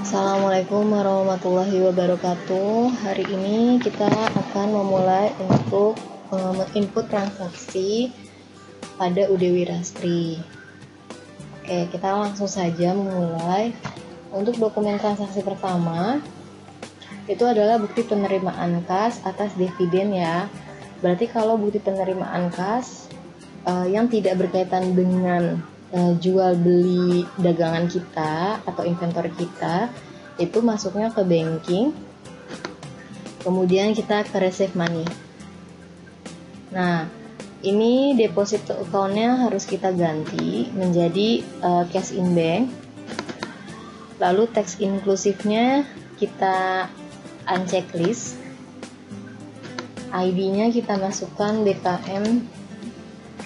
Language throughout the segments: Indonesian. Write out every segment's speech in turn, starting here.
Assalamualaikum warahmatullahi wabarakatuh. Hari ini kita akan memulai untuk input transaksi pada UD Wirastri. Oke, kita langsung saja memulai. Untuk dokumen transaksi pertama itu adalah bukti penerimaan kas atas dividen ya. Berarti kalau bukti penerimaan kas yang tidak berkaitan dengan jual beli dagangan kita atau inventory kita, itu masuknya ke banking, kemudian kita ke receive money. Nah, ini deposit account-nya harus kita ganti menjadi cash in bank. Lalu tax inclusive-nya kita unchecklist. ID-nya kita masukkan BKM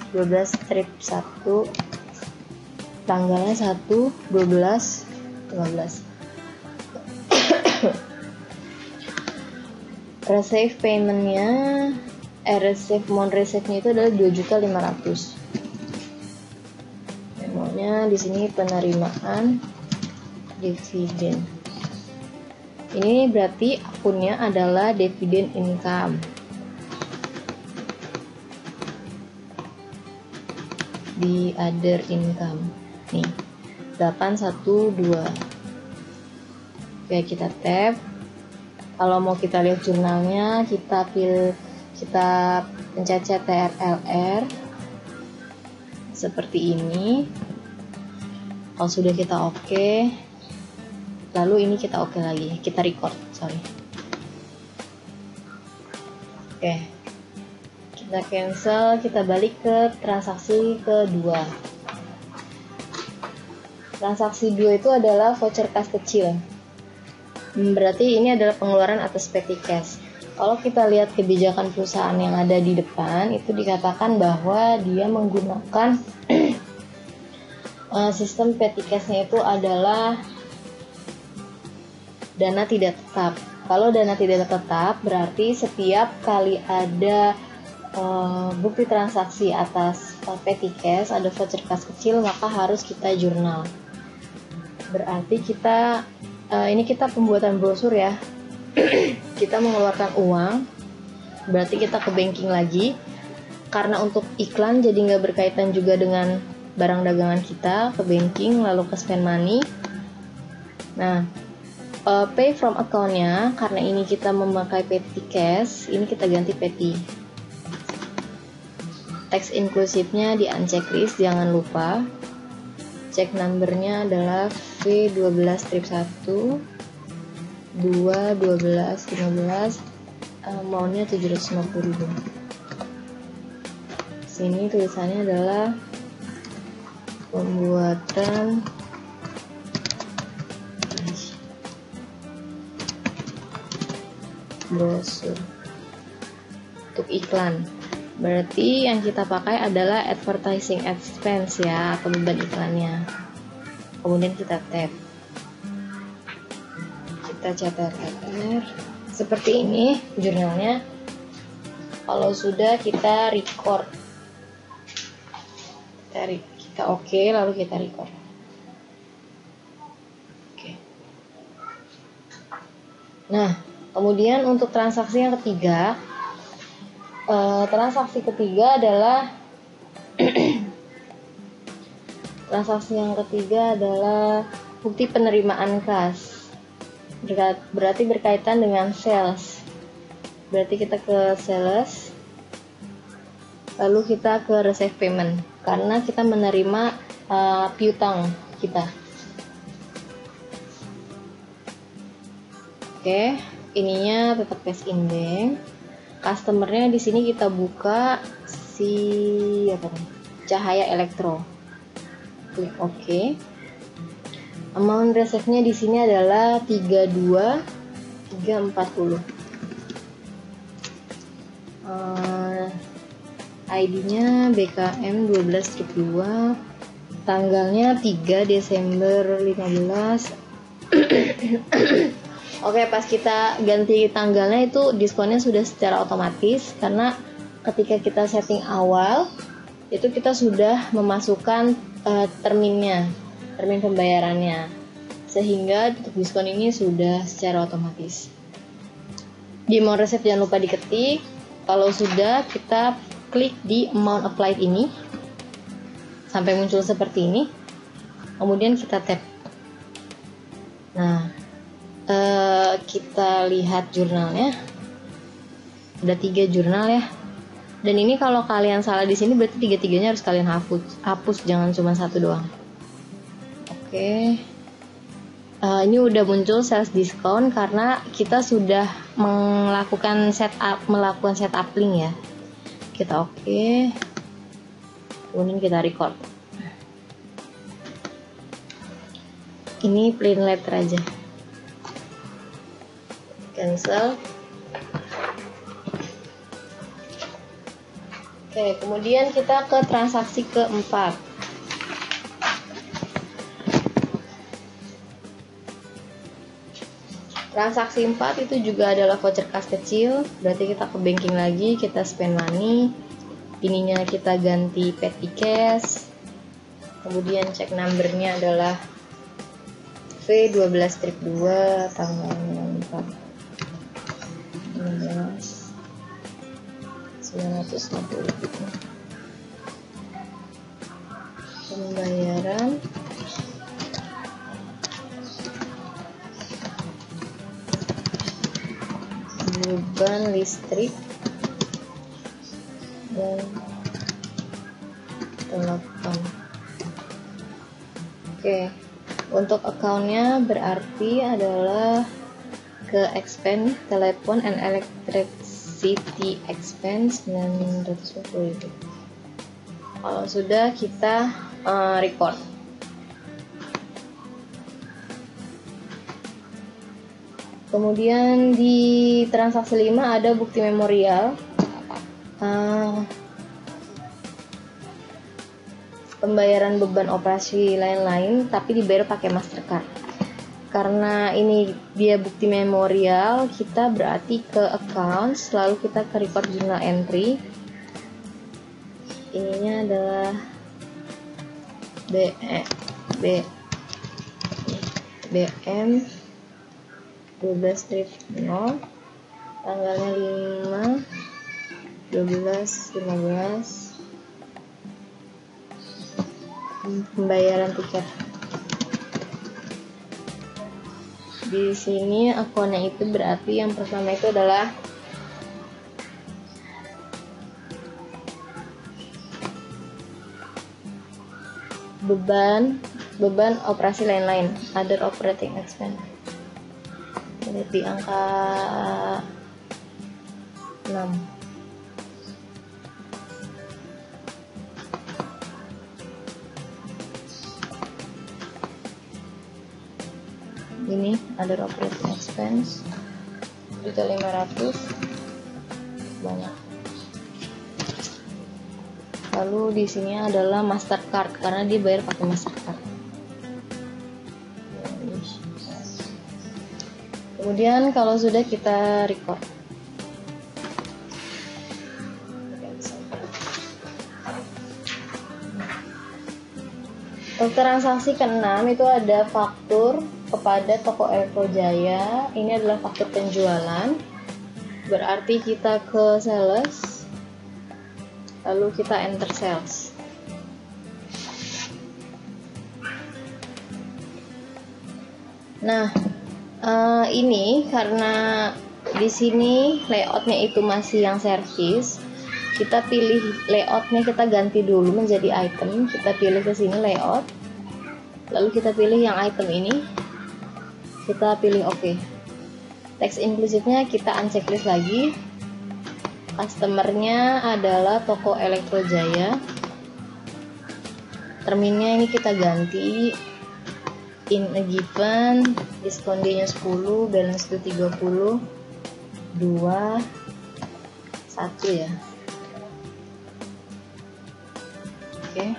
12/1, tanggalnya 1/12/15. Receive payment-nya receive nya itu adalah 2.500.000. Memonya di sini penerimaan dividen. Ini berarti akunnya adalah dividen income. Di other income. Nih, 812. Oke, kita tap. Kalau mau kita lihat jurnalnya, kita pencet CTRL-R seperti ini. Kalau sudah kita oke, lalu ini kita oke lagi, kita record, Oke, kita cancel, kita balik ke transaksi kedua. Transaksi 2 itu adalah voucher kas kecil. Berarti ini adalah pengeluaran atas petty cash. Kalau kita lihat kebijakan perusahaan yang ada di depan, itu dikatakan bahwa dia menggunakan sistem petty cash-nya itu adalah dana tidak tetap. Kalau dana tidak tetap, berarti setiap kali ada bukti transaksi atas petty cash, ada voucher kas kecil, maka harus kita jurnal. Berarti ini kita pembuatan brosur ya. Kita mengeluarkan uang, berarti kita ke banking lagi. Karena untuk iklan jadi nggak berkaitan juga dengan barang dagangan kita, ke banking lalu ke spend money. Nah, pay from account-nya, karena ini kita memakai petty cash, ini kita ganti petty. Tax inclusive-nya di unchecklist, jangan lupa. Check number-nya adalah V12/1 2/12/15, amount-nya 750.000. Sini tulisannya adalah pembuatan brosur untuk iklan. Berarti yang kita pakai adalah advertising expense ya, atau beban iklannya. Kemudian kita tap. Kita CTRL-R. Seperti ini jurnalnya. Kalau sudah kita record. Kita oke, lalu kita record. Oke. Nah, kemudian untuk transaksi yang ketiga, adalah bukti penerimaan kas. Berarti berkaitan dengan sales. Berarti kita ke sales, lalu kita ke receive payment karena kita menerima piutang kita. Oke, ininya tetap cash in bank. Customernya di sini kita buka Cahaya Elektro. Klik OK. Amount receive-nya di sini adalah 32.340. ID-nya BKM 12/2, tanggalnya 3 Desember 15. Oke, pas kita ganti tanggalnya itu diskonnya sudah secara otomatis, karena ketika kita setting awal itu kita sudah memasukkan termin pembayarannya. sehingga untuk diskon ini sudah secara otomatis. Di amount receipt jangan lupa diketik. Kalau sudah, kita klik di amount applied ini sampai muncul seperti ini, kemudian kita tap. Nah, kita lihat jurnalnya, ada 3 jurnal ya. Dan ini kalau kalian salah di sini berarti 3-3-nya harus kalian hapus, jangan cuma 1 doang. Oke. Ini udah muncul sales discount karena kita sudah melakukan setup link ya. Kita oke. Kemudian kita record. Ini plain letter aja. Cancel. Oke, kemudian kita ke transaksi keempat. Transaksi 4 itu juga adalah voucher kas kecil, berarti kita ke banking lagi, kita spend money, ininya kita ganti petty cash, kemudian check numbernya adalah V12-2 tanggal 4 950. Pembayaran beban listrik dan telepon. Oke, untuk akunnya berarti adalah ke expense telepon and electricity expense 950. Kalau sudah, kita record. Kemudian di transaksi 5 ada bukti memorial, pembayaran beban operasi lain-lain, tapi dibayar pakai Mastercard. Karena ini dia bukti memorial, kita berarti ke accounts, lalu kita ke record journal entry. Ininya adalah BM 12-0, tanggalnya 5/12/15, pembayaran tiket. Di sini akunnya itu berarti yang pertama itu adalah beban operasi lain-lain, other operating expense. Di angka 6. Ini ada operating expense juta 500, banyak. Lalu di sini adalah Mastercard karena dia bayar pakai Mastercard. Kemudian kalau sudah, kita record. Untuk transaksi ke-6 itu ada faktur kepada toko Elektro Jaya. Ini adalah faktur penjualan. Berarti kita ke sales, lalu kita enter sales. Nah, ini karena di sini layoutnya itu masih yang servis, kita pilih layoutnya, kita ganti dulu menjadi item. Kita pilih ke sini layout, lalu kita pilih yang item ini, kita pilih OK. Teks implisitnya kita unchecklist lagi. Customernya adalah toko Elektro Jaya. Terminnya ini kita ganti in a given, diskon D-nya 10, balance itu 30, 2, 1 ya. Oke.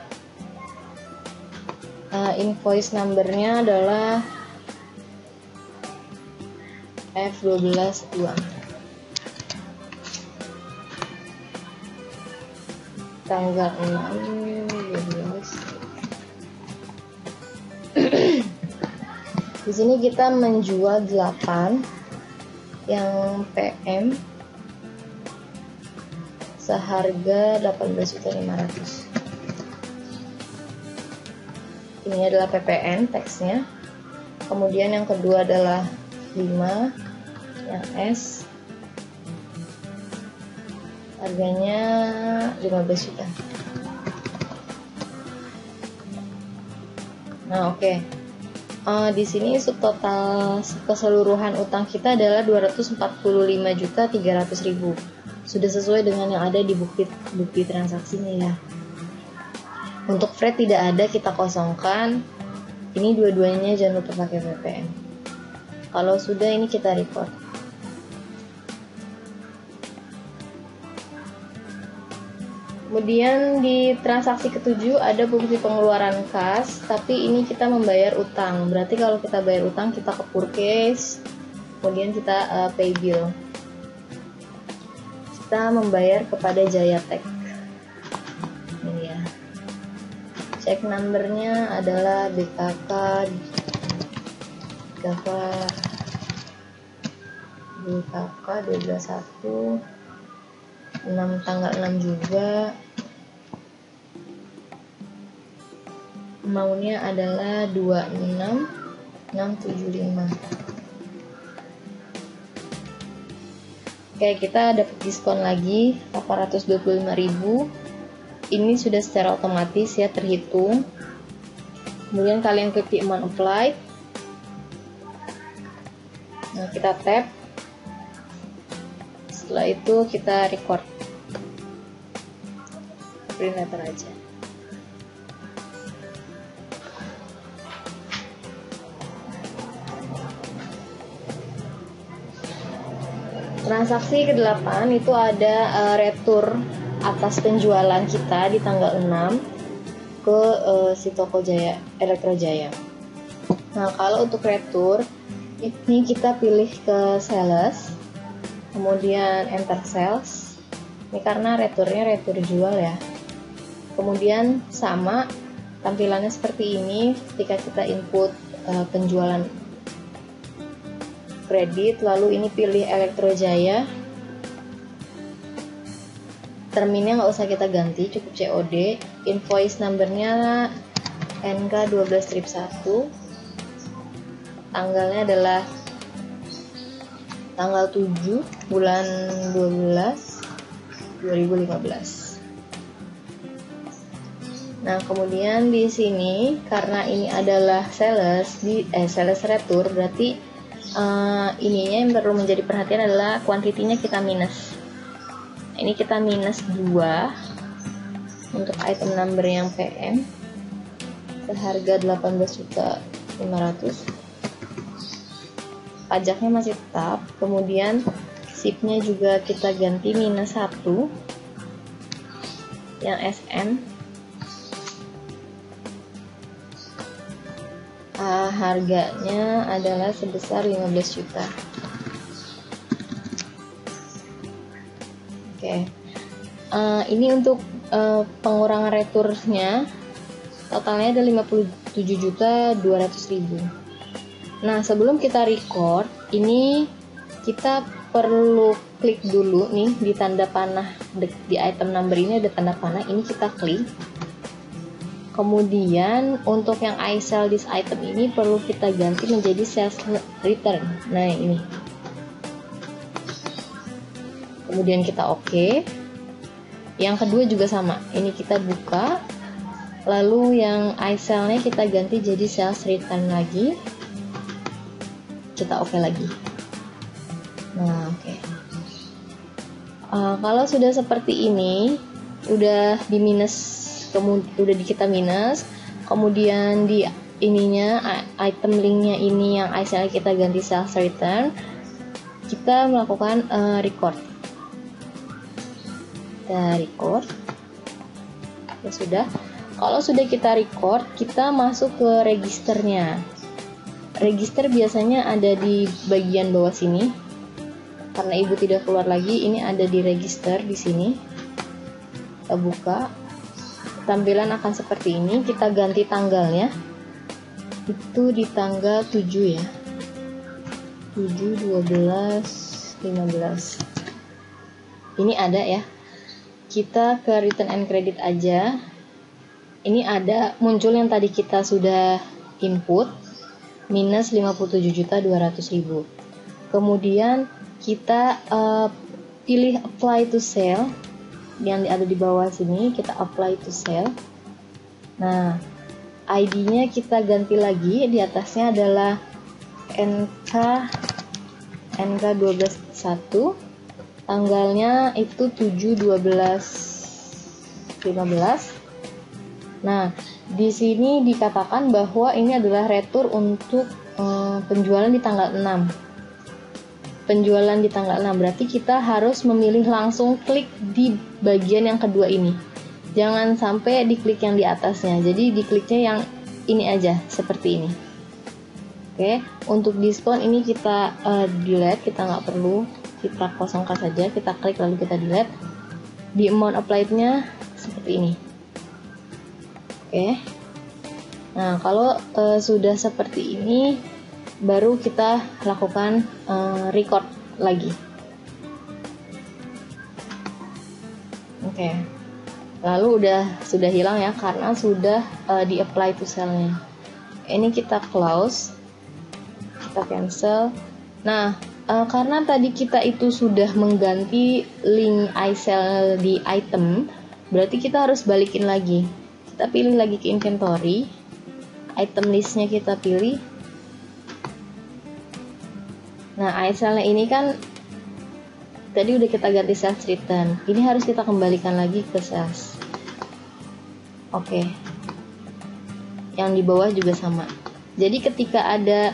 Invoice numbernya adalah F12-2. Tanggal 6/12. Di sini kita menjual 8 yang PM seharga 18.500. Ini adalah PPN teksnya. Kemudian yang kedua adalah 5 yang S, harganya 15 juta. Nah, oke. Di sini subtotal keseluruhan utang kita adalah 245.300.000. Sudah sesuai dengan yang ada di bukti transaksinya ya. Untuk freight tidak ada, kita kosongkan. Ini dua-duanya jangan lupa pakai PPN. Kalau sudah, ini kita record. Kemudian di transaksi ke-7 ada fungsi pengeluaran kas, tapi ini kita membayar utang. Berarti kalau kita bayar utang, kita ke purchase, kemudian kita pay bill. Kita membayar kepada Jayatech. Ini ya. Check numbernya adalah BKK 121 tanggal 6 juga. Maunya adalah 26675. Oke, kita dapat diskon lagi 825.000. Ini sudah secara otomatis ya terhitung. Kemudian kalian klik di amount applied. Nah, kita tap. Setelah itu kita record. Print letter aja. Transaksi ke-8 itu ada retur atas penjualan kita di tanggal 6 ke si toko Elektro Jaya. Nah, kalau untuk retur ini kita pilih ke sales, kemudian enter sales. Ini karena returnya retur jual ya. Kemudian sama tampilannya seperti ini ketika kita input penjualan kredit, lalu ini pilih Elektro Jaya. Terminnya nggak usah kita ganti, cukup COD. Invoice numbernya NK12-1. Tanggalnya adalah tanggal 7 bulan 12 2015. Nah, kemudian di sini karena ini adalah sales retur, berarti ininya yang perlu menjadi perhatian adalah kuantitinya kita minus. Ini kita minus 2 untuk item number yang PM seharga 18.500. Pajaknya masih tetap. Kemudian shipnya juga kita ganti minus 1 yang SM. Harganya adalah sebesar 15 juta. Oke. Ini untuk pengurangan returnya totalnya ada 57.200.000. Nah, sebelum kita record, ini kita perlu klik dulu nih di tanda panah di item number ini ada tanda panah, ini kita klik. Kemudian untuk yang I sell this item ini perlu kita ganti menjadi sales return. Nah, ini. Kemudian kita oke. Yang kedua juga sama. Ini kita buka. Lalu yang I sell-nya kita ganti jadi sales return lagi. Kita oke lagi. Nah, oke. Kalau sudah seperti ini, udah di minus, udah kita minus, kemudian di ininya item linknya ini yang I sell kita ganti sales return, kita melakukan record. Kita record. Ya sudah. Kalau sudah kita record, kita masuk ke registernya. Register biasanya ada di bagian bawah sini. Karena ibu tidak keluar lagi, ini ada di register di sini. Kita buka. Tampilan akan seperti ini. Kita ganti tanggalnya. itu di tanggal 7 ya, 7, 12, 15. Ini ada ya, kita ke return and credit aja. Ini ada muncul yang tadi kita sudah input, minus 57.200.000. Kemudian kita pilih apply to sell, yang ada di bawah sini kita apply to sell. Nah, ID-nya kita ganti lagi, di atasnya adalah NK121, tanggalnya itu 7/12/15. Nah, di sini dikatakan bahwa ini adalah retur untuk penjualan di tanggal 6. Penjualan di tanggal 6 berarti kita harus memilih langsung klik di bagian yang kedua ini. Jangan sampai diklik yang di atasnya. Jadi dikliknya yang ini aja, seperti ini. Oke, untuk diskon ini kita delete, kita nggak perlu, kita kosongkan saja. Kita klik lalu kita delete. Di amount applied-nya seperti ini. Oke. Nah, kalau sudah seperti ini, baru kita lakukan record lagi. Oke. Lalu sudah hilang ya, karena sudah di apply to sell-nya. Ini kita close, kita cancel. Nah, karena tadi kita itu sudah mengganti link iSell di item, berarti kita harus balikin lagi. Kita pilih lagi ke inventory, item listnya kita pilih. Nah, iSell-nya ini kan tadi udah kita ganti sales return. Ini harus kita kembalikan lagi ke sales. Oke. Yang di bawah juga sama. Jadi ketika ada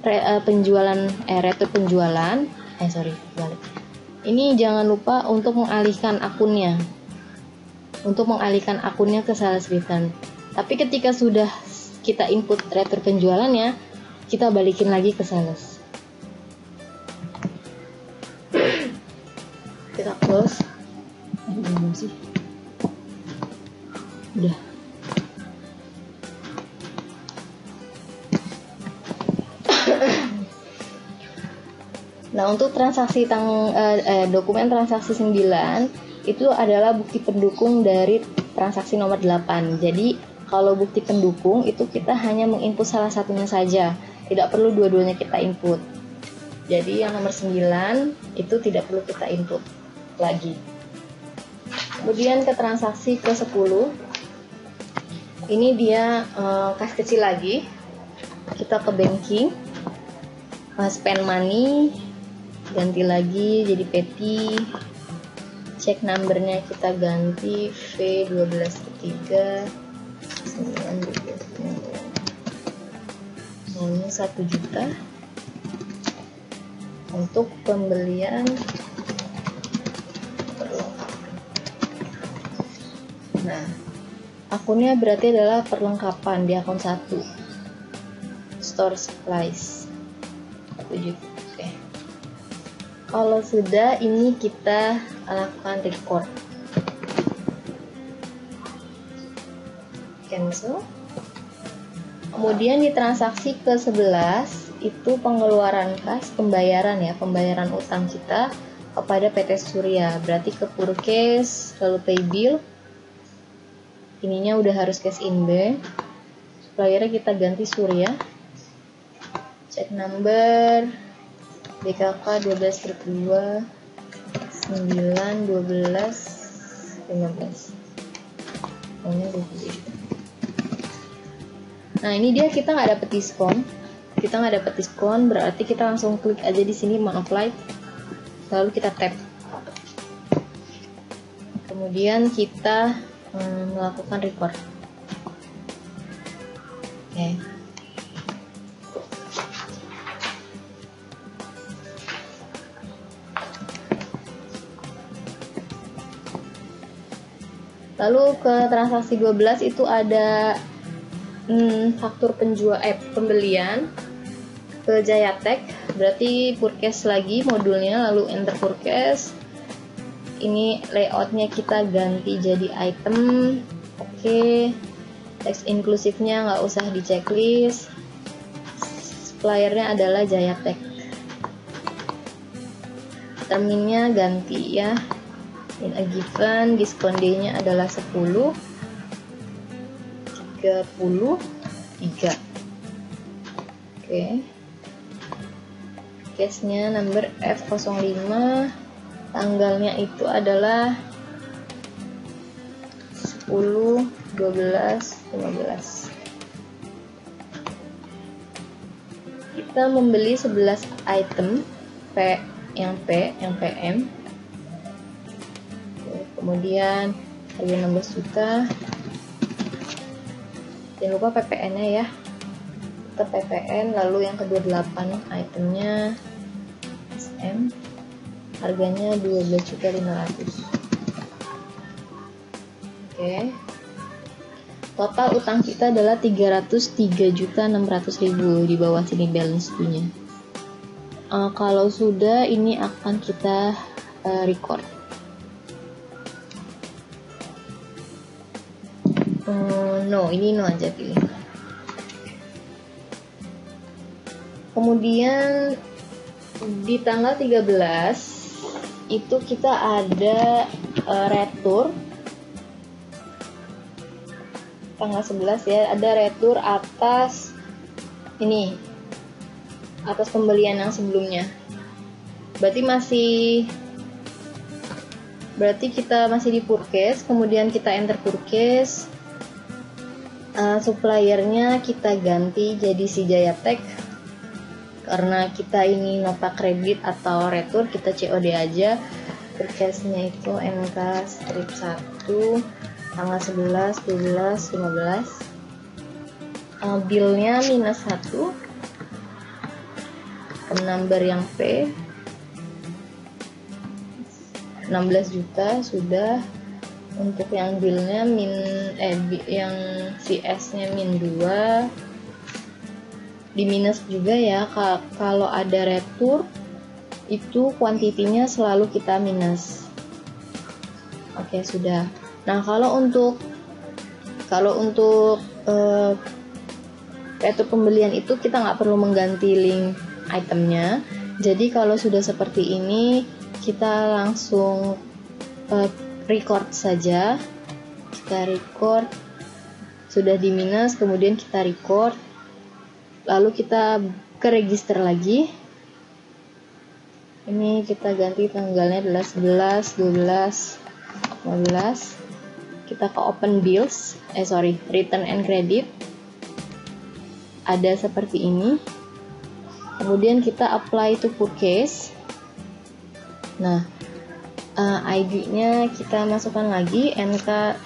retur penjualan, balik. Ini jangan lupa untuk mengalihkan akunnya. Untuk mengalihkan akunnya ke sales return. Tapi ketika sudah kita input retur penjualannya, kita balikin lagi ke sales. Kita close. Belum sih. Udah. Nah, untuk transaksi dokumen transaksi 9 itu adalah bukti pendukung dari transaksi nomor 8. Jadi, kalau bukti pendukung itu kita hanya menginput salah satunya saja. Tidak perlu dua-duanya kita input. Jadi, yang nomor 9 itu tidak perlu kita input lagi. Kemudian ke transaksi ke 10. Ini dia kas kecil lagi. Kita ke banking, spend money, ganti lagi jadi petty. Check numbernya kita ganti V12/3 9 1 juta untuk pembelian perlengkapan. Nah, akunnya berarti adalah perlengkapan di akun 1, store supplies 1 juta. Oke. Kalau sudah, ini kita lakukan record. Cancel. Kemudian di transaksi ke 11 itu pengeluaran kas, pembayaran utang kita kepada PT Surya. Berarti ke purchase, lalu pay bill. Ininya udah harus cash in bank. Suppliernya kita ganti Surya. Check number BKK 12/2 9 12 15. Pokoknya 27. Nah, ini dia kita nggak dapet diskon. Kita nggak dapet diskon, berarti kita langsung klik aja di sini apply, lalu kita tap. Kemudian kita melakukan record. Oke. Lalu ke transaksi 12 itu ada faktur pembelian ke Jayatek, berarti purchase lagi modulnya, lalu enter purchase. Ini layoutnya kita ganti jadi item. Oke. Teks inklusifnya nggak usah di checklist. Suppliernya adalah Jayatek. Terminnya ganti ya. In a given, diskon D-nya adalah 10, 33. Oke. Case-nya number F05, tanggalnya itu adalah 10, 12, 15. Kita membeli 11 item yang PM. Kemudian harga 16 juta. Jangan lupa PPN-nya ya. Kita PPN, lalu yang kedua 8 itemnya SM. Harganya 12.500.000. Oke. Total utang kita adalah 303.600.000 di bawah sini balance due-nya. Kalau sudah, ini akan kita record. Ini no aja pilih. Kemudian di tanggal 13 itu kita ada retur. Tanggal 11 ya, ada retur atas pembelian yang sebelumnya. Berarti kita masih di purchase, kemudian kita enter purchase. Suppliernya kita ganti jadi si Jayatek. Karena kita ini nota kredit atau retur, kita COD aja. Purchase-nya itu NK strip 1 tanggal 11, 12, 15. Bill-nya minus 1. Number yang P 16 juta sudah. Untuk yang bill-nya yang CS-nya min 2. Di minus juga ya, kalau ada retur itu kuantitinya selalu kita minus. Oke, sudah. Nah, kalau untuk retur pembelian itu kita nggak perlu mengganti link itemnya. Jadi kalau sudah seperti ini, kita langsung record saja. Kita record, sudah di minus, kemudian kita record, lalu kita ke register lagi. Ini kita ganti tanggalnya adalah 11, 12, 15. Kita ke open bills, return and credit. Ada seperti ini. Kemudian kita apply to purchase. Nah, ID-nya kita masukkan lagi, NK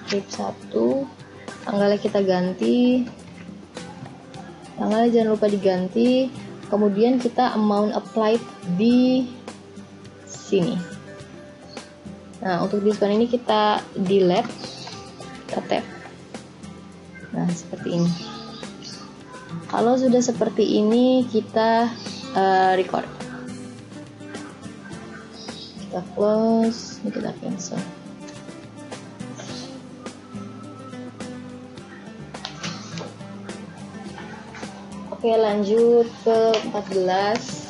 strip 1. Tanggalnya kita ganti. Tanggalnya jangan lupa diganti. Kemudian kita amount applied di sini. Nah, untuk diskon ini kita delete, kita tap. Nah, seperti ini. Kalau sudah seperti ini, kita record. Kita close, ini kita cancel. Oke, lanjut ke 14.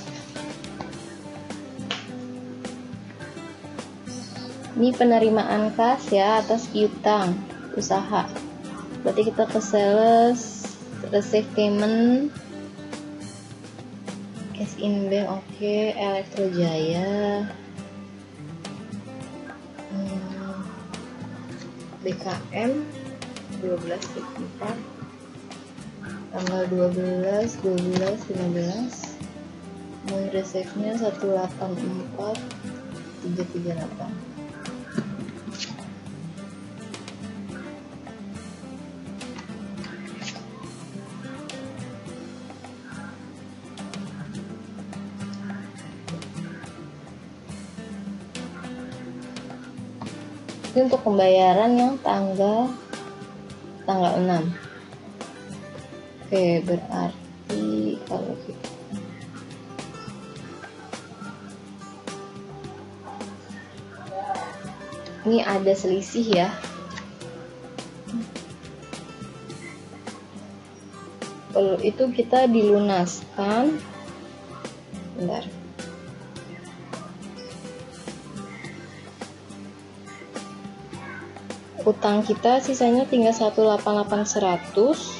Ini penerimaan kas ya atas piutang usaha. Berarti kita ke sales, receive payment, cash in bank, oke, Elektro Jaya, BKM 12.4, tanggal 12, 15. Moon receive-nya 184 338. Ini untuk pembayaran yang tanggal 6. Oke, berarti kalau kita ini ada selisih ya. itu kita dilunaskan. Bentar. Utang kita sisanya tinggal 188.100.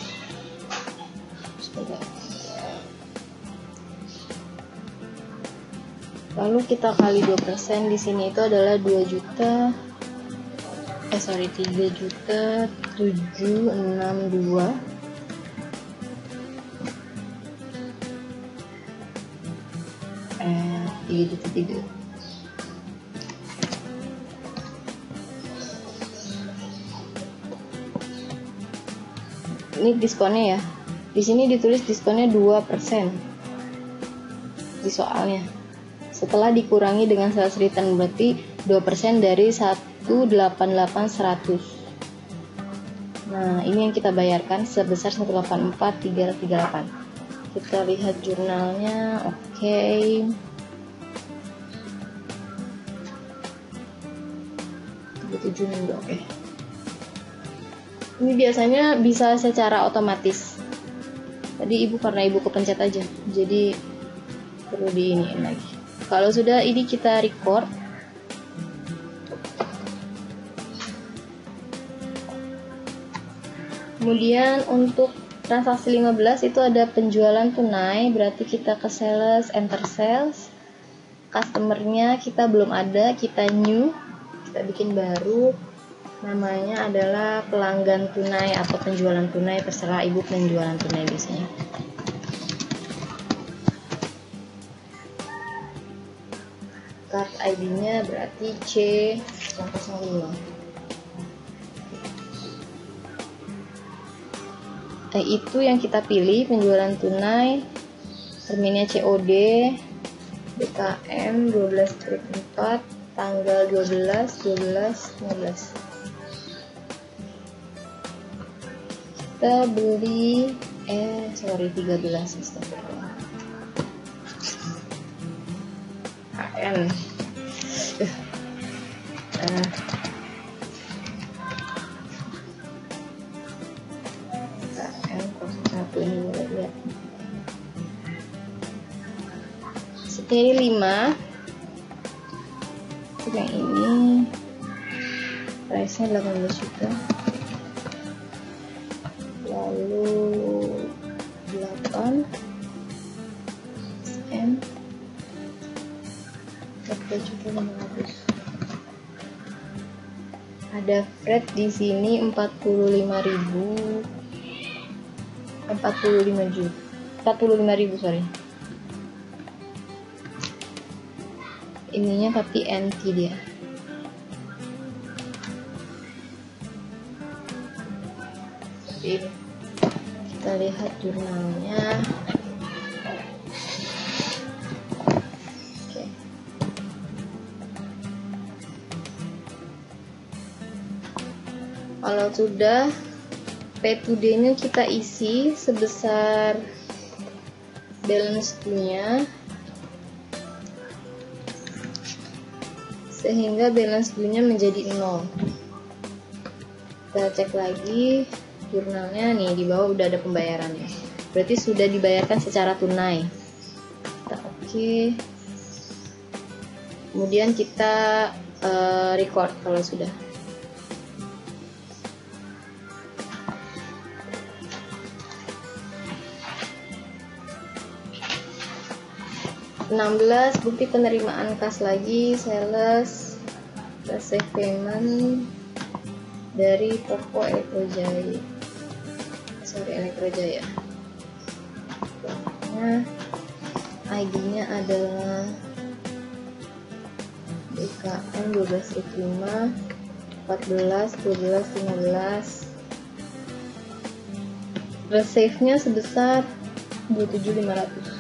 Lalu kita kali 2%, di sini itu adalah 3.762. 3.3. Ini diskonnya ya. Di sini ditulis diskonnya 2% di soalnya. Setelah dikurangi dengan sales return, berarti 2% dari 188.100. Nah, ini yang kita bayarkan sebesar 184.338. Kita lihat jurnalnya. Oke. Oke. Ini biasanya bisa secara otomatis. Tadi karena ibu kepencet aja, jadi perlu diiniin lagi. Kalau sudah ini kita record. Kemudian untuk transaksi 15 itu ada penjualan tunai, berarti kita ke sales, enter sales. Customernya kita belum ada, kita new, kita bikin baru. Namanya adalah pelanggan tunai atau penjualan tunai, terserah ibu penjualan tunai biasanya. Card ID-nya berarti C05. Itu yang kita pilih, penjualan tunai, terminnya COD, BKM 12/4, tanggal 12/12/15. Kita beli 13, astagfirullah. HN ini boleh lihat. Seri 5 yang ini price nya 18 juta, lalu 8 M 14.500. Ada freight di sini 45.000 sorry. Ininya tapi NT dia. Seperti ini. Kita lihat jurnalnya. Oke. Kalau sudah, P2D-nya kita isi sebesar balance due-nya, sehingga balance due-nya menjadi 0. Kita cek lagi jurnalnya, nih di bawah udah ada pembayarannya, berarti sudah dibayarkan secara tunai. Kita oke. Kemudian kita record kalau sudah. 16 bukti penerimaan kas lagi, sales receive payment dari toko Elektrojaya. Nah, ID-nya adalah BKM 12/5 14/12/15. Receive-nya sebesar 27.500.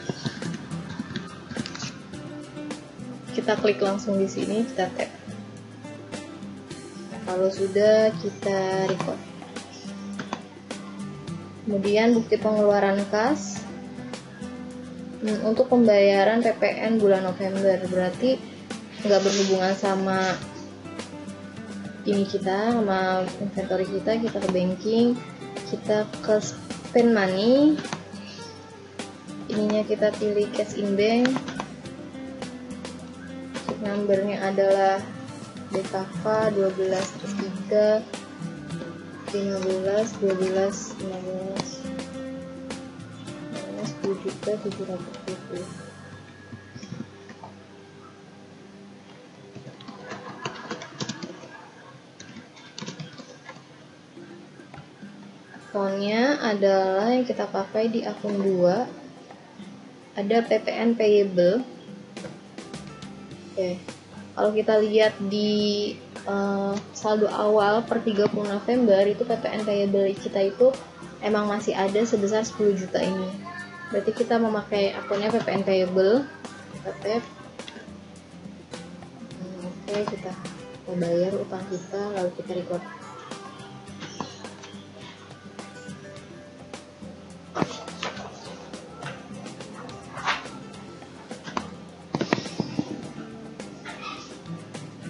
Kita klik langsung di sini, kita tap. Kalau sudah, kita record. Kemudian bukti pengeluaran kas untuk pembayaran PPN bulan November, berarti nggak berhubungan sama ini kita, sama inventory kita ke banking, kita ke spend money, ininya kita pilih cash in bank, numbernya adalah BKK 12 terus 3 15 12 15 10.770. Akunnya adalah yang kita pakai di akun 2, ada PPN payable. Oke, kalau kita lihat di saldo awal per 30 November itu PPN payable kita itu emang masih ada sebesar 10 juta ini. Berarti kita memakai akunnya PPN payable. Kita tap. Oke, kita bayar utang kita, lalu kita record.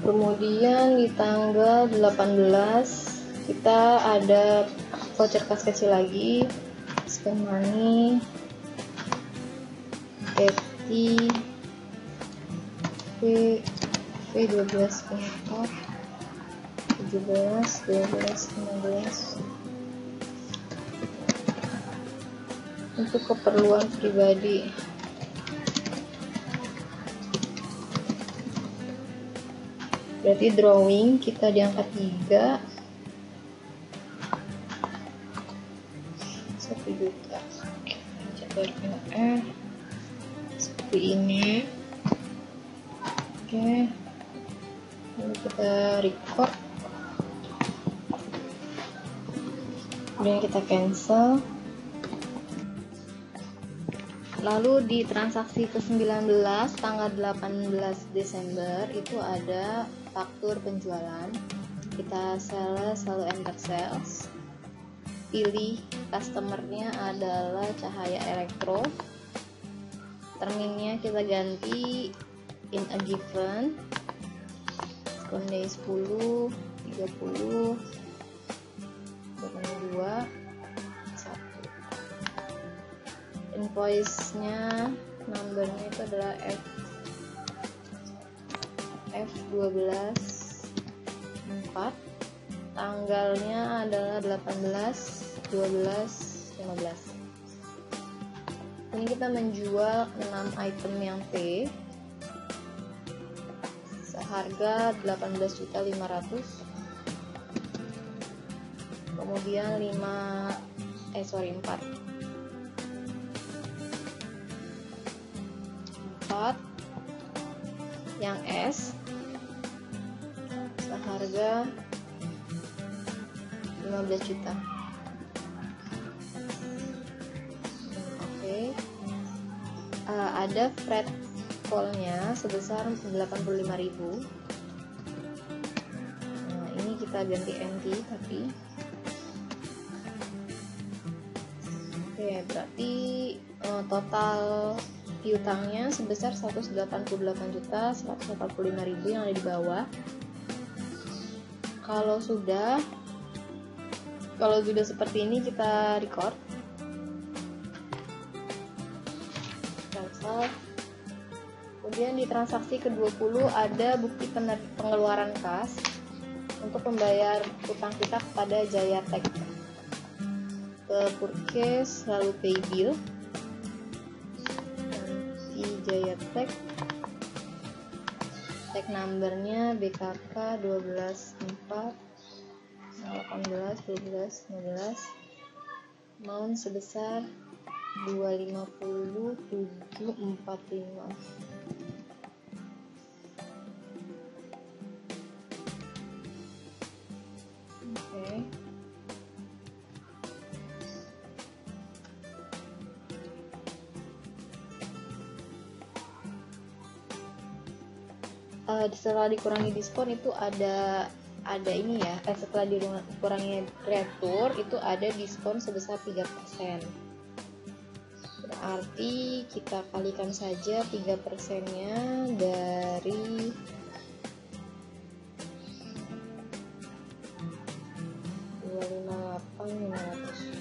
Kemudian di tanggal 18 kita ada voucher kas kecil lagi, spend money, Eti, V12 import, 17, 12, 15 untuk keperluan pribadi. Berarti drawing kita di angka 3, 1 juta. Seperti ini. Oke, lalu kita record, kemudian kita cancel. Lalu di transaksi ke-19 tanggal 18 Desember itu ada faktur penjualan. Kita sales, lalu enter sales, pilih customernya adalah Cahaya Elektro, terminnya kita ganti in a given, Konde 10, 30, 22, 1. Invoice-nya, numbernya itu adalah F12 4, tanggalnya adalah 18, 12, 15. Ini kita menjual 6 item yang T seharga 18.500. Kemudian 4 yang S seharga 15 juta. Oke. Ada freight call-nya sebesar 85.000. Nah, ini kita ganti NT tapi. Oke, berarti total piutangnya sebesar 188.145.000 yang ada di bawah. Kalau sudah seperti ini kita record, cancel. Kemudian di transaksi ke-20 ada bukti pengeluaran kas untuk membayar utang kita kepada Jaya Tech. Ke purchase lalu pay bill, nanti Jaya Tech, tag numbernya BKK 12 4 18 12 15, amount sebesar 250.745. Oke. Setelah dikurangi diskon itu ada ini ya, setelah dikurangi retur itu ada diskon sebesar 3%. Berarti kita kalikan saja 3%-nya dari 258.500.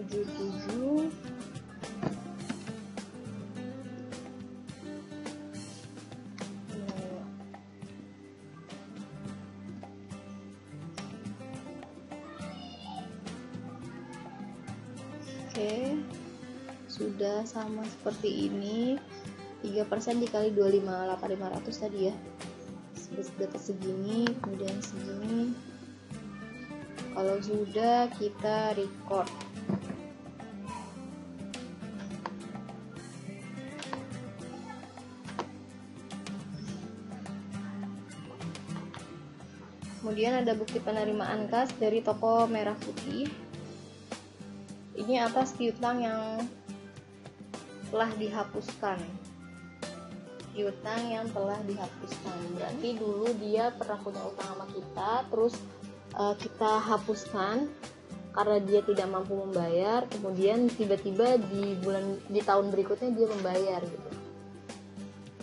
77. Oke, sudah sama seperti ini. 3% dikali 25,8500 tadi ya, dapat segini, kemudian segini. Kalau sudah, kita record. Kemudian ada bukti penerimaan kas dari toko Merah Putih. Ini atas piutang yang telah dihapuskan. Piutang yang telah dihapuskan berarti dulu dia pernah punya utang sama kita, terus kita hapuskan karena dia tidak mampu membayar, kemudian tiba-tiba di tahun berikutnya dia membayar gitu.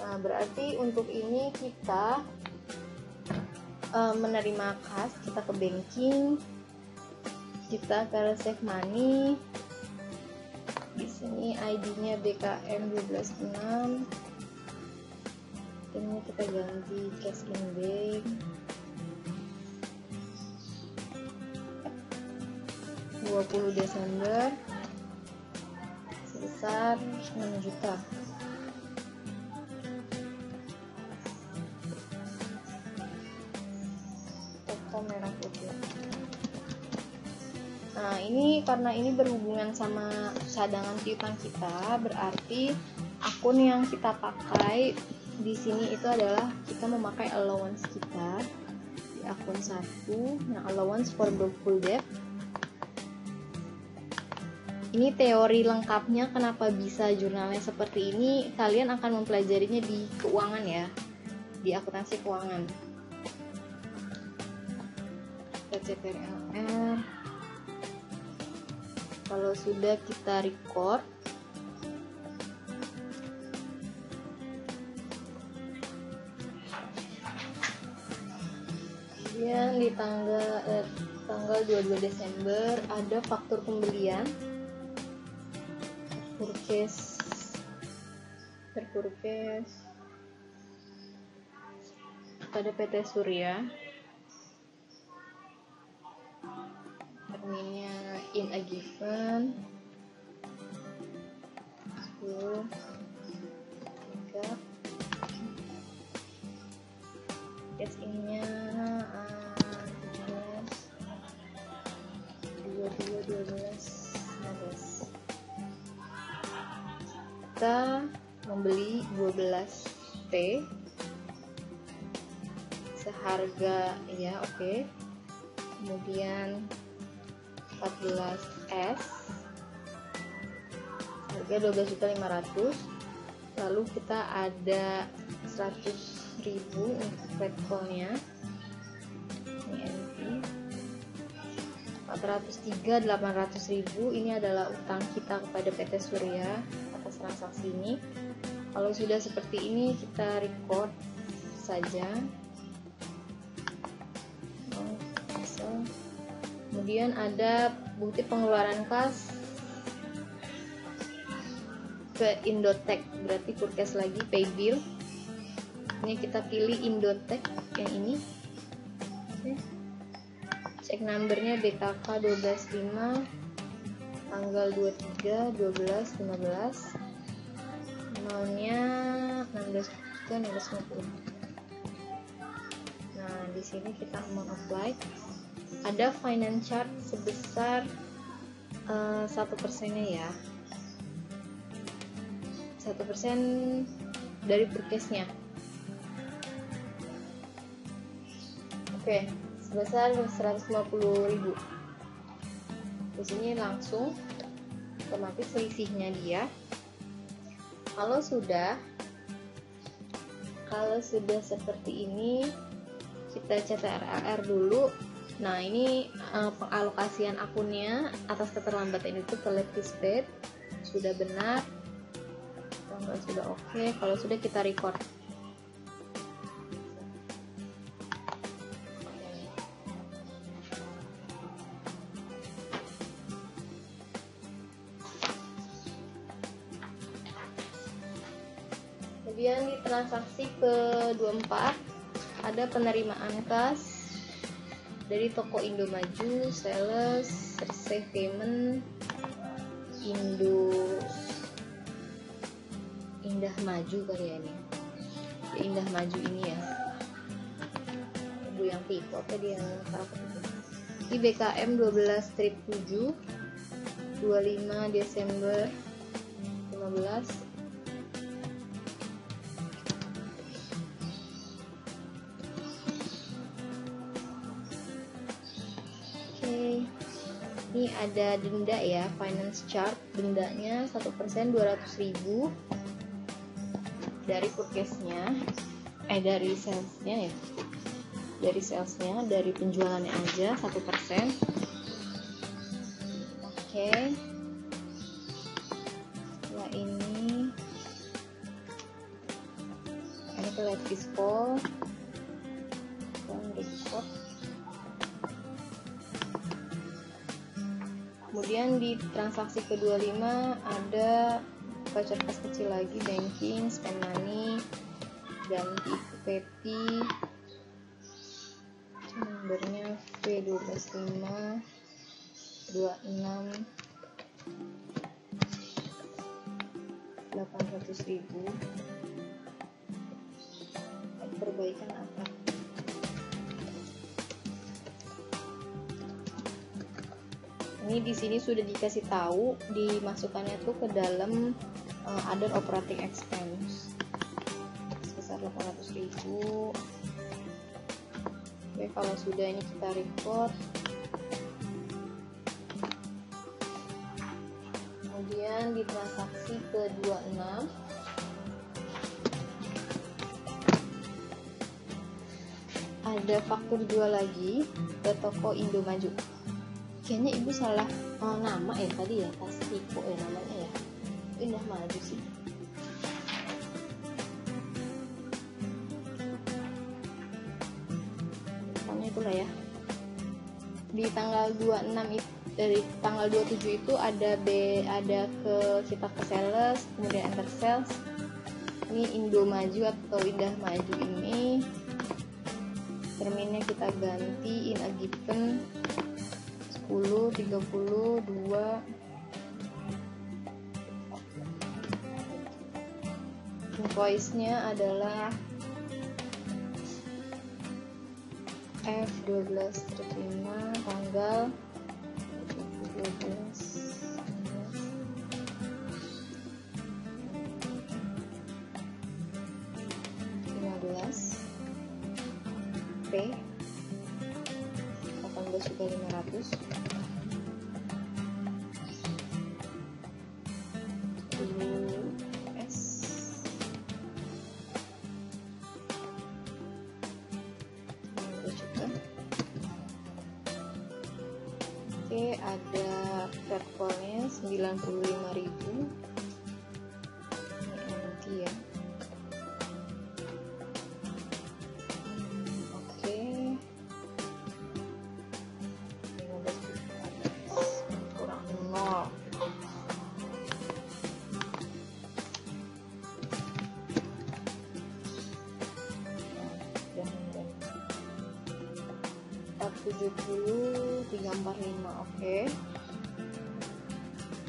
Nah, berarti untuk ini kita menerima kas, kita ke banking, kita ke receive money. Di sini ID-nya BKM 126. Ini kita ganti cash in bank. 20 Desember sebesar 9 juta. Toko Merah Putih. Nah, ini karena ini berhubungan sama cadangan piutang kita, berarti akun yang kita pakai di sini itu adalah kita memakai allowance kita di akun 1. Nah, allowance for doubtful debt. Ini teori lengkapnya kenapa bisa jurnalnya seperti ini, kalian akan mempelajarinya di keuangan ya, di akuntansi keuangan. PCPLR. Kalau sudah kita record, kemudian di tanggal 22 Desember ada faktur pembelian purchase pada PT Surya, terminnya in a given 10 3, cash in-nya 17 22 12. Kita membeli 12 T seharga ya oke. Kemudian 14 S harga 12.500.000. Lalu kita ada 100.000 untuk flat call-nya. Ini NP 403 800.000. Ini adalah utang kita kepada PT Surya atas transaksi ini. Kalau sudah seperti ini, kita record saja. Kemudian ada bukti pengeluaran kas ke Indotech, berarti purchase lagi, pay bill. Ini kita pilih Indotech yang ini. Oke. Cek numbernya BKK 125 tanggal 23 12 15, amountnya 16.650. Nah, di sini kita amount apply. Ada finance charge sebesar 1%-nya ya, 1% dari purchase-nya. Oke, sebesar 150.000. Di sini langsung otomatis selisihnya dia. Kalau sudah seperti ini, kita cetak RLR dulu. Nah, ini pengalokasian akunnya atas keterlambatan itu collective paid sudah benar, tanggal sudah oke. Kalau sudah, kita record. Kemudian di transaksi ke-24 ada penerimaan kas dari toko Indomaju, sales, receive payment, Indah Maju kali ya ini. Indah Maju ini ya. Ibu yang tipe apa dia karakter itu. Di BKM 12/7 25 Desember 15. Ini ada denda ya, finance charge, dendanya 1% 200.000 dari purchase-nya, dari sales-nya ya, dari penjualannya aja 1%. Oke. Setelah ini ke live disco dan record. Kemudian di transaksi ke-25 ada voucher kas kecil lagi, banking, spend money, ganti PP, nomornya V125 26 800.000. Perbaikan apa? Ini di sini sudah dikasih tahu dimasukkannya tuh ke dalam other operating expense sebesar 800.000. Oke, kalau sudah ini kita record. Kemudian di transaksi ke-26 ada faktur jual lagi ke toko Indomaju. Kayaknya ibu salah nama ya tadi ya, tas tipe ya namanya ya. Indah Maju sih. Pokoknya itulah ya. Di tanggal 26 itu, dari tanggal 27 itu ada kita ke sales, kemudian enter sales. Ini Indomaju atau Indah Maju ini terminnya kita ganti in a given 10, 30, 2. Invoice-nya adalah F12/5 tanggal 15 P 18.500 US. Oke, ada platformnya 95.000. Nanti ya. Oke. 15 kurang 0. Dan 470 345. Oke.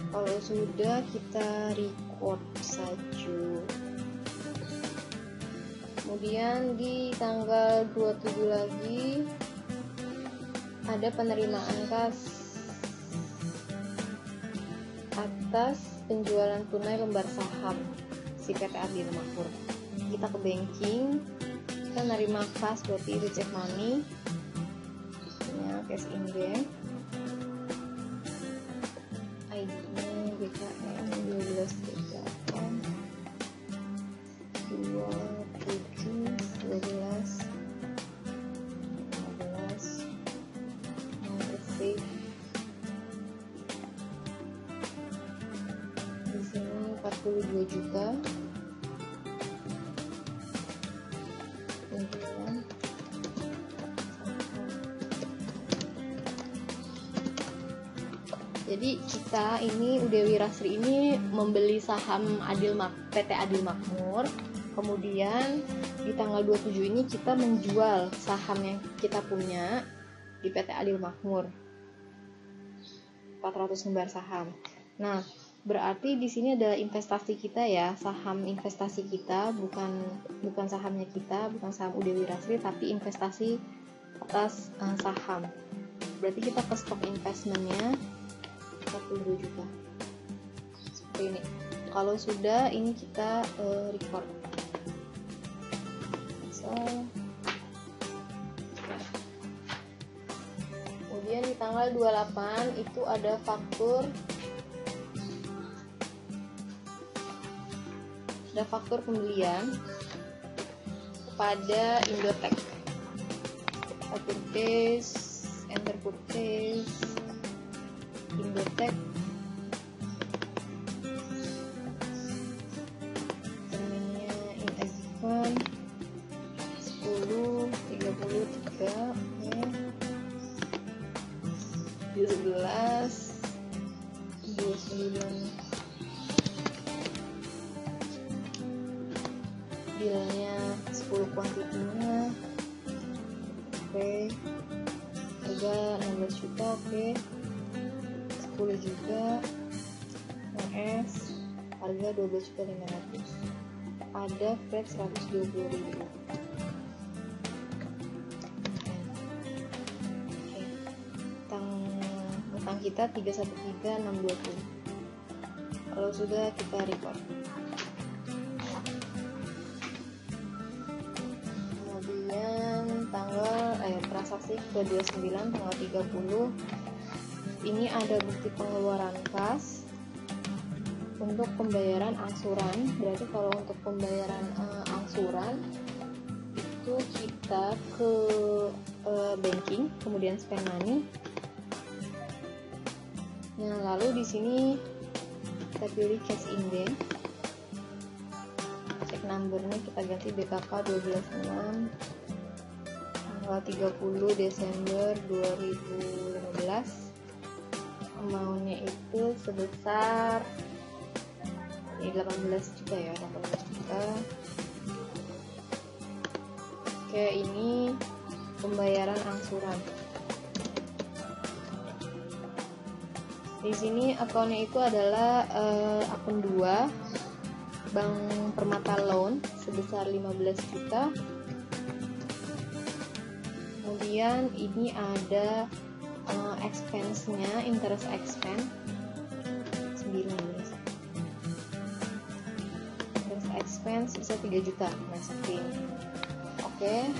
Kalau sudah kita record saja. Kemudian di tanggal 27 lagi ada penerimaan kas atas penjualan tunai lembar saham si PT Adil Makmur. Kita ke banking, kita nerima kas berarti receive money, cash in bank, ID-nya BKM 1238 27 12 15 receive. Di sini 42 juta. Jadi kita ini Dewi Rasri ini membeli saham PT Adil Makmur Kemudian di tanggal 27 ini kita menjual saham yang kita punya di PT Adil Makmur, 400 lembar saham. Nah, berarti di sini ada investasi kita ya, saham investasi kita, bukan sahamnya kita, bukan saham UD Wirasri, tapi investasi atas saham. Berarti kita ke stok investmentnya 42 juta. Seperti ini. Kalau sudah, ini kita record. Kemudian di tanggal 28 itu ada faktur pembelian kepada Indotech. Purchase, enter purchase, Indotech, terminnya in account 10, 33, oke. 11, 29, bilnya 10 kuantitinya, oke. Harga 16 juta, oke. 10 juga, NS, harga 12.500.000, ada flat 120.000. Utang kita 313.620. Kalau sudah, kita record. Kemudian transaksi ke-29 tanggal 30 ini ada bukti pengeluaran kas untuk pembayaran angsuran. Berarti kalau untuk pembayaran angsuran itu kita ke banking, kemudian spend money. Nah, lalu di sini kita pilih cash inden, check numbernya kita ganti BKK 126 tanggal 30 Desember 2015. Amountnya itu sebesar 18 juta ya, 18 juta. Oke, ini pembayaran angsuran. Di sini akunnya itu adalah akun 2 Bank Permata Loan sebesar 15 juta. Kemudian ini ada expense-nya, interest expense 19. Interest expense bisa 3 juta. Nah, seperti ini. Oke.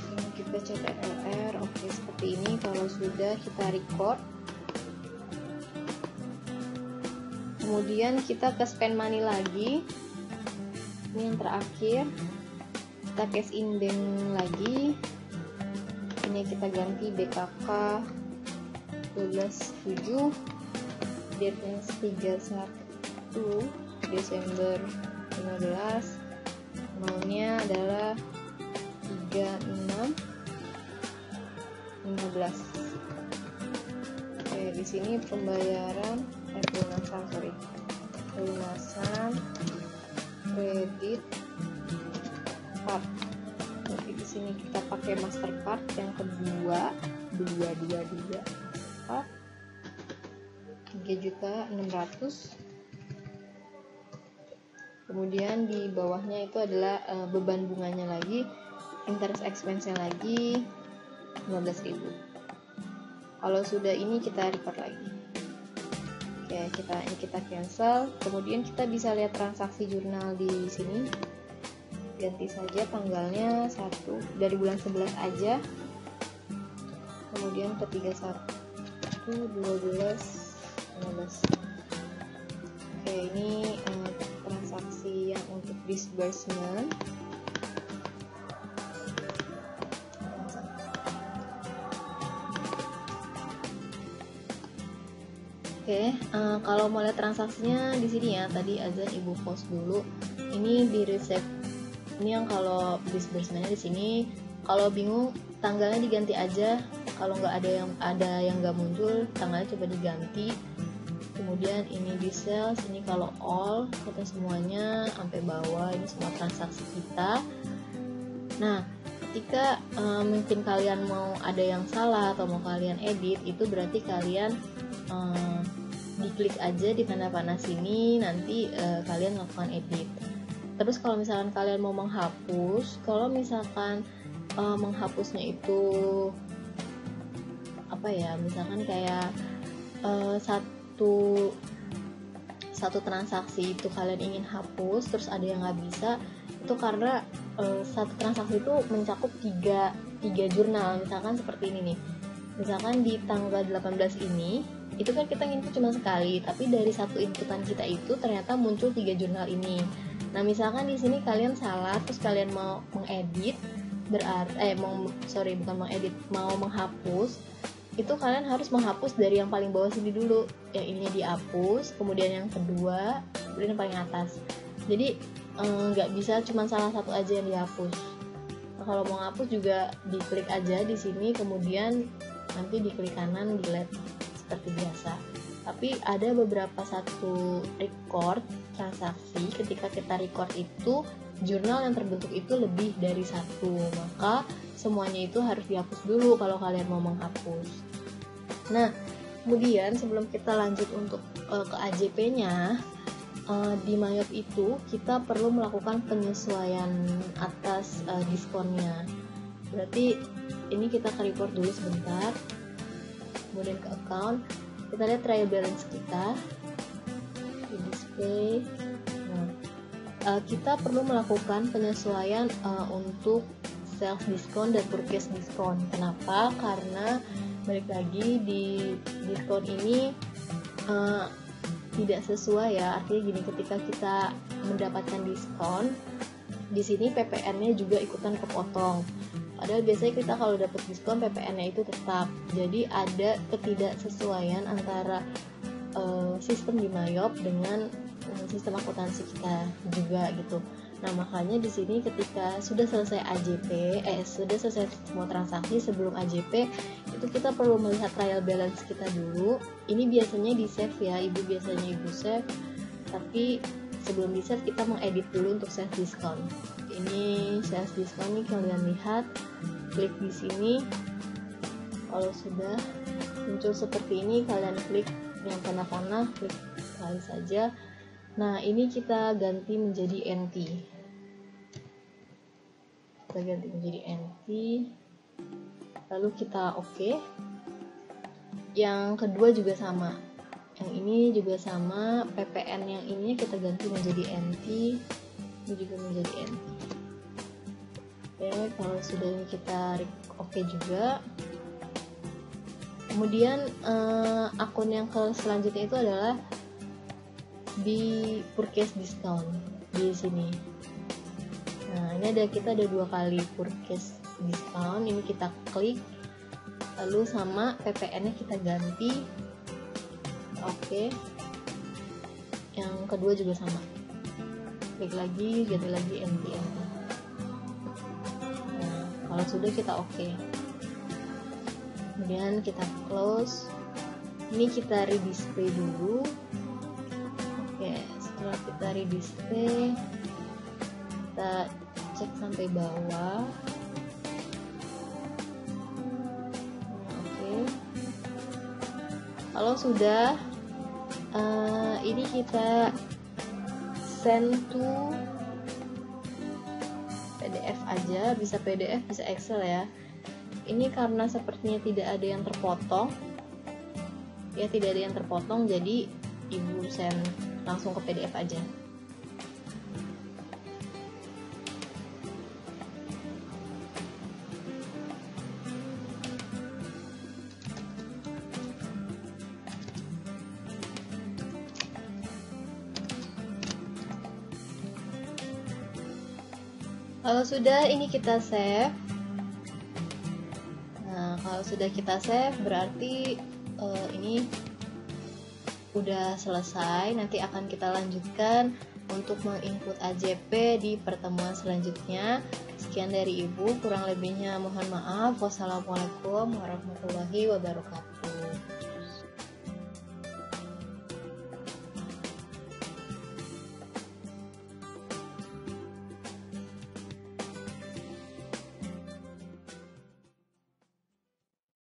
Ini kita cek RLR. Oke, seperti ini. Kalau sudah, kita record. Kemudian kita ke spend money lagi. Ini yang terakhir. Kita cash inden lagi. Ini kita ganti BKK 12.7, date-nya 31 Desember 15. Amount-nya adalah 36.15. Oke, di sini pembayaran pelunasan kredit card. Jadi di sini kita pakai Mastercard yang kedua 222 3.600.000. Kemudian di bawahnya itu adalah beban bunganya lagi, interest expense-nya lagi 15.000. Kalau sudah, ini kita record lagi. Oke, kita cancel. Kemudian kita bisa lihat transaksi jurnal di sini. Ganti saja tanggalnya 1 dari bulan 11 aja. Kemudian ke 31 12 15. Oke, ini transaksi yang untuk disbursement. Oke, kalau mau lihat transaksinya di sini ya. Tadi azan ibu post dulu. Ini di resep. Ini yang kalau disbursementnya di sini. Kalau bingung tanggalnya diganti aja. Kalau nggak ada yang nggak muncul, tanggalnya coba diganti. kemudian ini di sales, ini kalau all kita semuanya sampai bawah, ini semua transaksi kita. Nah, ketika mungkin kalian mau ada yang salah atau mau kalian edit, itu berarti kalian diklik aja di tanda panah sini, nanti kalian lakukan edit. Terus kalau misalkan kalian mau menghapus, kalau misalkan menghapusnya itu apa ya, misalkan kayak satu transaksi itu kalian ingin hapus, terus ada yang nggak bisa, itu karena satu transaksi itu mencakup tiga jurnal. Misalkan seperti ini nih, misalkan di tanggal 18 ini itu kan kita input cuma sekali, tapi dari satu inputan kita itu ternyata muncul 3 jurnal ini. Nah, misalkan di sini kalian salah, terus kalian mau mengedit, mau menghapus, itu kalian harus menghapus dari yang paling bawah sini dulu, yang ininya dihapus, kemudian yang kedua, kemudian yang paling atas. Jadi nggak bisa cuma salah satu aja yang dihapus. Nah, kalau mau ngapus juga diklik aja di sini, kemudian nanti diklik kanan delete seperti biasa. Tapi ada beberapa satu record transaksi, ketika kita record itu jurnal yang terbentuk itu lebih dari satu, maka semuanya itu harus dihapus dulu kalau kalian mau menghapus. Nah, kemudian sebelum kita lanjut untuk ke AJP-nya, di Mayop itu kita perlu melakukan penyesuaian atas diskonnya. Berarti ini kita ke report dulu sebentar, kemudian ke account, kita lihat trial balance kita di display. Nah, kita perlu melakukan penyesuaian untuk sales diskon dan purchase diskon. Kenapa? Karena balik lagi di diskon ini tidak sesuai ya. Artinya gini, ketika kita mendapatkan diskon, di sini PPN-nya juga ikutan kepotong. Padahal biasanya kita kalau dapat diskon PPN-nya itu tetap. Jadi ada ketidaksesuaian antara sistem di Mayop dengan sistem akuntansi kita juga gitu. Nah, makanya di sini ketika sudah selesai AJP, sudah selesai semua transaksi, sebelum AJP itu kita perlu melihat trial balance kita dulu. Ini biasanya di save ya, biasanya ibu save. Tapi sebelum di save kita mengedit dulu untuk sales diskon. Ini sales diskon nih, kalian lihat, klik di sini. Kalau sudah muncul seperti ini, kalian klik yang tanda panah, klik sekali saja. Nah, ini kita ganti menjadi NT. Kita ganti menjadi NT. Lalu kita oke. Yang kedua juga sama. Yang ini juga sama. PPN yang ini kita ganti menjadi NT. Ini juga menjadi NT. Oke, kalau sudah ini kita oke juga. Kemudian akun yang selanjutnya itu adalah di purchase discount di sini. Nah, ini kita ada 2 kali purchase discount. Ini kita klik, lalu sama PPN-nya kita ganti. Oke. Yang kedua juga sama. Klik lagi, ganti lagi NT. Nah, kalau sudah kita oke. Kemudian kita close. Ini kita redisplay dulu. Oke, setelah kita redisplay, kita cek sampai bawah. Oke. Kalau sudah, ini kita send to PDF aja, bisa PDF, bisa Excel ya. Ini karena sepertinya tidak ada yang terpotong, ya tidak ada yang terpotong, jadi ibu send langsung ke PDF aja. Kalau sudah, ini kita save. Nah, kalau sudah kita save berarti ini udah selesai. Nanti akan kita lanjutkan untuk menginput AJP di pertemuan selanjutnya. Sekian dari Ibu, kurang lebihnya mohon maaf. Wassalamualaikum warahmatullahi wabarakatuh.